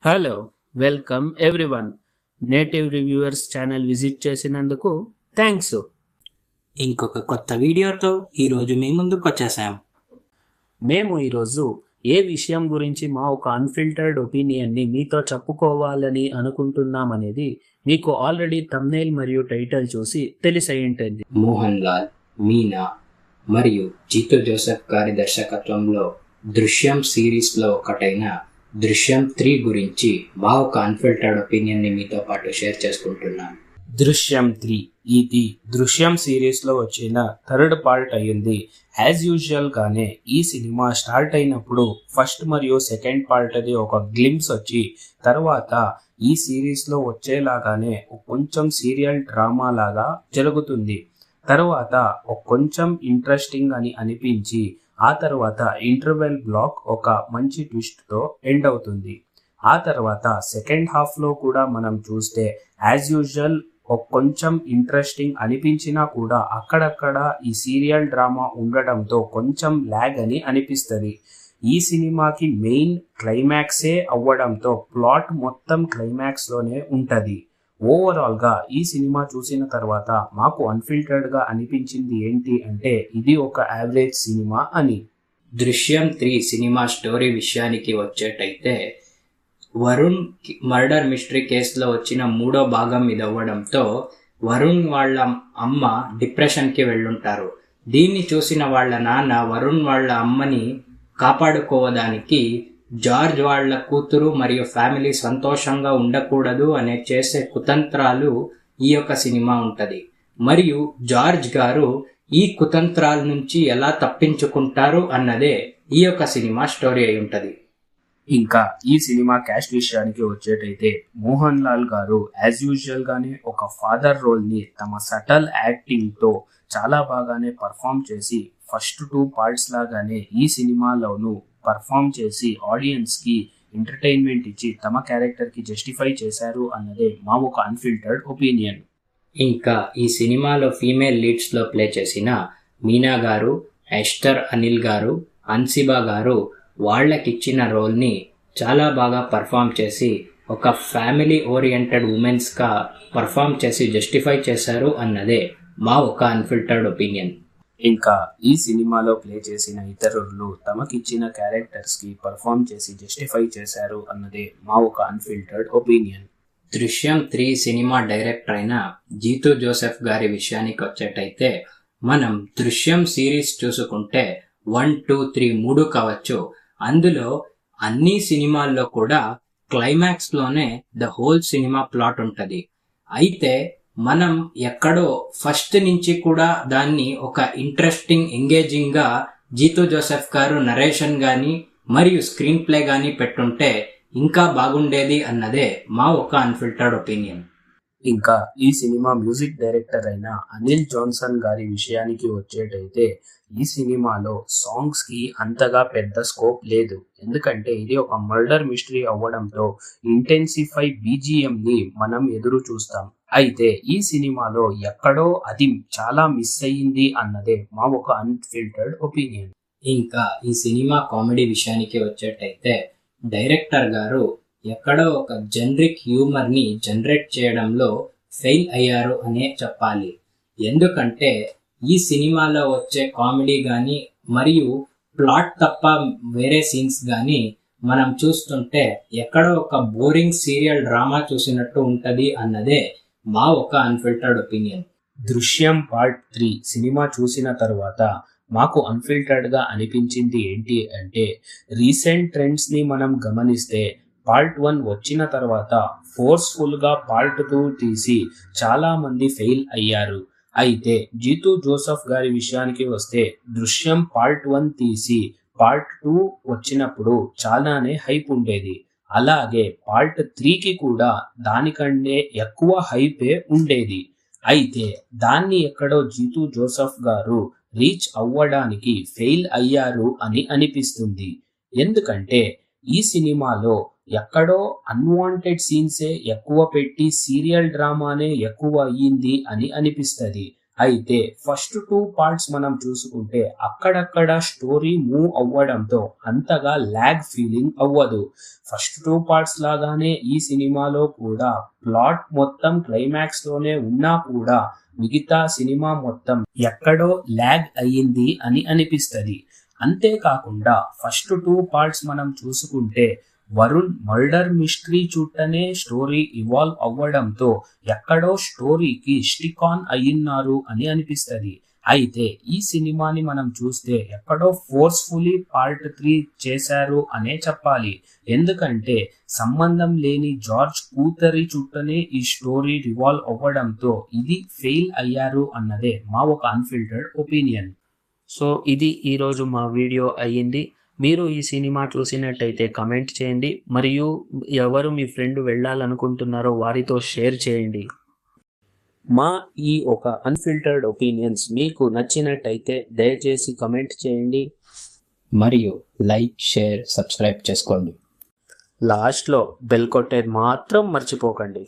Hello, welcome everyone. Native reviewers channel visit చేసినందుకు thanks. ఇంకొక కొత్త వీడియోతో ఈరోజు మీ ముందుకు వచ్చేసాం. మేము ఈరోజు ఏ విషయం గురించి మా ఒక అన్ఫిల్టర్డ్ ఒపీనియన్ని మీతో చెప్పుకోవాలని అనుకుంటున్నామనేది మీకు ఆల్రెడీ థంబ్నెయిల్ మరియు టైటిల్ చూసి తెలిసై ఉంటుంది. మోహన్ లాల్, మీనా మరియు జీతూ జోసెఫ్ గారి దర్శకత్వంలో దృశ్యం సిరీస్లో ఒకటైన దృశ్యం 3 గురించి మా ఒక అన్ఫిల్టర్డ్ ఒపీనియన్ని మీతో పాటు షేర్ చేసుకుంటున్నాను. దృశ్యం 3 ఇది దృశ్యం సిరీస్లో వచ్చిన థర్డ్ పార్ట్ అయ్యింది. యాజ్ యూజువల్ గానే ఈ సినిమా స్టార్ట్ అయినప్పుడు ఫస్ట్ మరియు సెకండ్ పార్ట్ అది ఒక గ్లిమ్స్ వచ్చి తర్వాత ఈ సిరీస్లో వచ్చేలాగానే కొంచెం సీరియల్ డ్రామా లాగా జరుగుతుంది. తర్వాత కొంచెం ఇంట్రెస్టింగ్ అని అనిపించి ఆ తర్వాత ఇంటర్వెల్ బ్లాక్ ఒక మంచి ట్విస్ట్తో ఎండ్ అవుతుంది. ఆ తర్వాత సెకండ్ హాఫ్లో కూడా మనం చూస్తే యాజ్ యూజువల్ కొంచెం ఇంట్రెస్టింగ్ అనిపించినా కూడా అక్కడక్కడ ఈ సీరియల్ డ్రామా ఉండడంతో కొంచెం ల్యాగ్ అని అనిపిస్తుంది. ఈ సినిమాకి మెయిన్ క్లైమాక్సే అవ్వడంతో ప్లాట్ మొత్తం క్లైమాక్స్లోనే ఉంటుంది. ఓవరాల్గా ఈ సినిమా చూసిన తర్వాత మాకు అన్ఫిల్టర్డ్గా అనిపించింది ఏంటి అంటే ఇది ఒక యావరేజ్ సినిమా అని. దృశ్యం 3 సినిమా స్టోరీ విషయానికి వచ్చేటైతే వరుణ్ మర్డర్ మిస్టరీ కేసులో వచ్చిన 3వ భాగం ఇది అవ్వడంతో వరుణ్ వాళ్ళ అమ్మ డిప్రెషన్కి వెళ్ళుంటారు. దీన్ని చూసిన వాళ్ళ నాన్న వరుణ్ వాళ్ళ అమ్మని కాపాడుకోవడానికి జార్జ్ వాళ్ళ కూతురు మరియు ఫ్యామిలీ సంతోషంగా ఉండకూడదు అనే చేసే కుతంత్రాలు ఈ యొక్క సినిమా ఉంటది. మరియు జార్జ్ గారు ఈ కుతంత్రాల నుంచి ఎలా తప్పించుకుంటారు అన్నదే ఈ యొక్క సినిమా స్టోరీ అయి ఉంటది. ఇంకా ఈ సినిమా క్యాస్ట్ విషయానికి వచ్చేటైతే మోహన్ లాల్ గారు యాజ్ యూజువల్ గానే ఒక ఫాదర్ రోల్ ని తమ సటల్ యాక్టింగ్ తో చాలా బాగానే పర్ఫామ్ చేసి ఫస్ట్ 2 పార్ట్స్ లాగానే ఈ సినిమాలోనూ పర్ఫామ్ చేసి ఆడియన్స్ కి ఎంటర్టైన్మెంట్ ఇచ్చి తమ క్యారెక్టర్ కి జస్టిఫై చేశారు అన్నదే మా ఒక అన్ఫిల్టర్డ్ ఒపీనియన్. ఇంకా ఈ సినిమాలో ఫీమేల్ లీడ్స్ లో ప్లే చేసిన మీనా గారు, ఎస్టర్ అనిల్ గారు, అన్సిబా గారు వాళ్ళకిచ్చిన రోల్ ని చాలా బాగా పర్ఫామ్ చేసి ఒక ఫ్యామిలీ ఓరియంటెడ్ ఉమెన్స్ గా పర్ఫామ్ చేసి జస్టిఫై చేశారు అన్నదే మా ఒక అన్ఫిల్టర్డ్ ఒపీనియన్. ఇంకా ఈ సినిమాలో ప్లే చేసిన ఇతరులు తమకిచ్చిన క్యారెక్టర్స్ కి పర్ఫామ్ చేసి జస్టిఫై చేశారు అన్నదే మా ఒక అన్ఫిల్టర్డ్ ఒపీనియన్. దృశ్యం 3 సినిమా డైరెక్టర్ అయిన జీతూ జోసెఫ్ గారి విషయానికి వచ్చేటైతే మనం దృశ్యం సిరీస్ చూసుకుంటే 1, 2, 3 3 కావచ్చు. అందులో అన్ని సినిమాల్లో కూడా క్లైమాక్స్ లోనే ద హోల్ సినిమా ప్లాట్ ఉంటది. అయితే మనం ఎక్కడో ఫస్ట్ నుంచి కూడా దాన్ని ఒక ఇంట్రెస్టింగ్ ఎంగేజింగ్ గా జీతూ జోసెఫ్ గారు నరేషన్ గాని మరియు స్క్రీన్ ప్లే గాని పెట్టుంటే ఇంకా బాగుండేది అన్నదే మా ఒక అన్ఫిల్టర్డ్ ఒపీనియన్. ఇంకా ఈ సినిమా మ్యూజిక్ డైరెక్టర్ అయిన అనిల్ జాన్సన్ గారి విషయానికి వచ్చేటైతే ఈ సినిమాలో సాంగ్స్ కి అంతగా పెద్ద స్కోప్ లేదు. ఎందుకంటే ఇది ఒక మర్డర్ మిస్టరీ అవ్వడంతో ఇంటెన్సిఫై బీజిఎం ని మనం ఎదురు చూస్తాం. అయితే ఈ సినిమాలో ఎక్కడో అది చాలా మిస్ అయ్యింది అన్నదే మా ఒక అన్ఫిల్టర్డ్ ఒపీనియన్. ఇంకా ఈ సినిమా కామెడీ విషయానికి వచ్చేటైతే డైరెక్టర్ గారు ఎక్కడో ఒక జనరిక్ హ్యూమర్ ని జనరేట్ చేయడంలో ఫెయిల్ అయ్యారు అనే చెప్పాలి. ఎందుకంటే ఈ సినిమాలో వచ్చే కామెడీ గాని మరియు ప్లాట్ తప్ప వేరే సీన్స్ గాని మనం చూస్తుంటే ఎక్కడో ఒక బోరింగ్ సీరియల్ డ్రామా చూసినట్టు ఉంటది అన్నదే మా ఒక అన్ఫిల్టర్డ్ ఒపీనియన్. దృశ్యం పార్ట్ 3 సినిమా చూసిన తర్వాత మాకు అన్ఫిల్టర్డ్ గా అనిపించింది ఏంటి అంటే రీసెంట్ ట్రెండ్స్ ని మనం గమనిస్తే పార్ట్ 1 వచ్చిన తర్వాత ఫోర్స్ఫుల్ గా పార్ట్ 2 తీసి చాలా మంది ఫెయిల్ అయ్యారు. అయితే జీతూ జోసెఫ్ గారి విషయానికి వస్తే దృశ్యం పార్ట్ 1 తీసి పార్ట్ 2 వచ్చినప్పుడు చాలానే హైప్ ఉండేది. అలాగే పార్ట్ 3కి కూడా దానికంటే ఎక్కువ హైపే ఉండేది. అయితే దాన్ని ఎక్కడో జీతూ జోసెఫ్ గారు రీచ్ అవ్వడానికి ఫెయిల్ అయ్యారు అని అనిపిస్తుంది. ఎందుకంటే ఈ సినిమాలో ఎక్కడో అన్వాంటెడ్ సీన్సే ఎక్కువ పెట్టి సీరియల్ డ్రామానే ఎక్కువ అయ్యింది అని అనిపిస్తుంది. అయితే ఫస్ట్ 2 పార్ట్స్ మనం చూసుకుంటే అక్కడక్కడ స్టోరీ మూవ్ అవ్వడంతో అంతగా ల్యాగ్ ఫీలింగ్ అవ్వదు. ఫస్ట్ 2 పార్ట్స్ లాగానే ఈ సినిమాలో కూడా ప్లాట్ మొత్తం క్లైమాక్స్ లోనే ఉన్నా కూడా మిగతా సినిమా మొత్తం ఎక్కడో ల్యాగ్ అయ్యింది అని అనిపిస్తది. అంతేకాకుండా ఫస్ట్ 2 పార్ట్స్ మనం చూసుకుంటే వరుణ్ మర్డర్ మిస్టరీ చుట్టనే స్టోరీ ఇవాల్వ్ అవ్వడంతో ఎక్కడో స్టోరీకి స్టిక్ ఆన్ అయ్యిన్నారు అని అనిపిస్తది. అయితే ఈ సినిమాని మనం చూస్తే ఎక్కడో ఫోర్స్ఫుల్లీ పార్ట్ 3 చేశారు అనే చెప్పాలి. ఎందుకంటే సంబంధం లేని జార్జ్ కూతురి చుట్టనే ఈ స్టోరీ రివాల్వ్ అవ్వడంతో ఇది ఫెయిల్ అయ్యారు అన్నదే మా ఒక అన్ఫిల్టర్డ్ ఒపీనియన్. సో ఇది ఈరోజు మా వీడియో అయ్యింది. మీరు ఈ సినిమా చూసినట్టయితే కమెంట్ చేయండి, మరియు ఎవరు మీ ఫ్రెండ్ వెళ్ళాలనుకుంటున్నారో వారితో షేర్ చేయండి. మా ఈ ఒక అన్ఫిల్టర్డ్ ఒపీనియన్స్ మీకు నచ్చినట్టయితే దయచేసి కమెంట్ చేయండి మరియు లైక్, షేర్, సబ్స్క్రైబ్ చేసుకోండి. లాస్ట్లో బెల్ కొట్టేది మాత్రం మర్చిపోకండి.